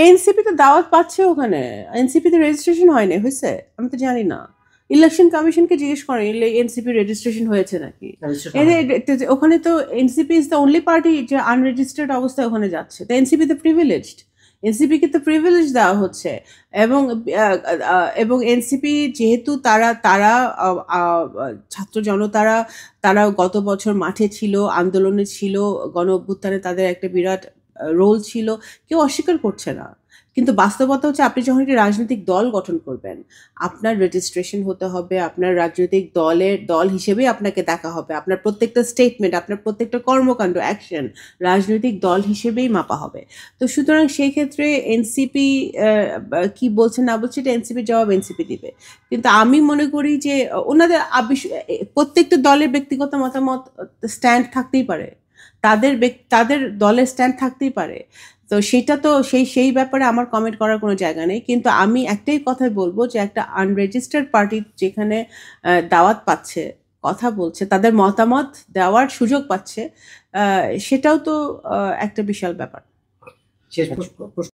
NCP তো দাওয়াত পাচ্ছে ওখানে, এনসিপি তে রেজিস্ট্রেশন হয়নি, হয়েছে আমি তো জানি না। ইলেকশন কমিশনকে জিজ্ঞেস করেন এনসিপি রেজিস্ট্রেশন হয়েছে নাকি। ওখানে তো NCP is the only party যে আনরেজিস্টার্ড অবস্থায় ওখানে যাচ্ছে, তো এনসিপি তো প্রিভিলেজড, এনসিপি কে তো প্রিভিলেজ দেওয়া হচ্ছে। এবং এবং এনসিপি যেহেতু তারা তারা ছাত্র জনতারা তারা গত বছর মাঠে ছিল, আন্দোলনে ছিল, গণ অভ্যুত্থানে তাদের একটা বিরাট রোল ছিল, কেউ অস্বীকার করছে না। কিন্তু বাস্তবতা হচ্ছে আপনি যখন একটি রাজনৈতিক দল গঠন করবেন, আপনার রেজিস্ট্রেশন হতে হবে, আপনার রাজনৈতিক দল হিসেবেই আপনাকে দেখা হবে, আপনার প্রত্যেকটা স্টেটমেন্ট, আপনার প্রত্যেকটা কর্মকাণ্ড, অ্যাকশন রাজনৈতিক দল হিসেবেই মাপা হবে। তো সুতরাং সেই ক্ষেত্রে এনসিপি কি বলছে না বলছে এটা এনসিপির জবাব এনসিপি দিবে। কিন্তু আমি মনে করি যে ওনাদের প্রত্যেকটা দলের ব্যক্তিগত মতামত স্ট্যান্ড থাকতেই পারে, তাদের দলের স্ট্যান্ড থাকতেই পারে। তো সেটা তো সেই ব্যাপারে আমার কমেন্ট করার কোনো জায়গা নেই। কিন্তু আমি একটাই কথাই বলবো যে একটা আনরেজিস্টার্ড পার্টি যেখানে দাওয়াত পাচ্ছে, কথা বলছে, তাদের মতামত দেওয়ার সুযোগ পাচ্ছে, সেটাও তো একটা বিশাল ব্যাপার। শেষ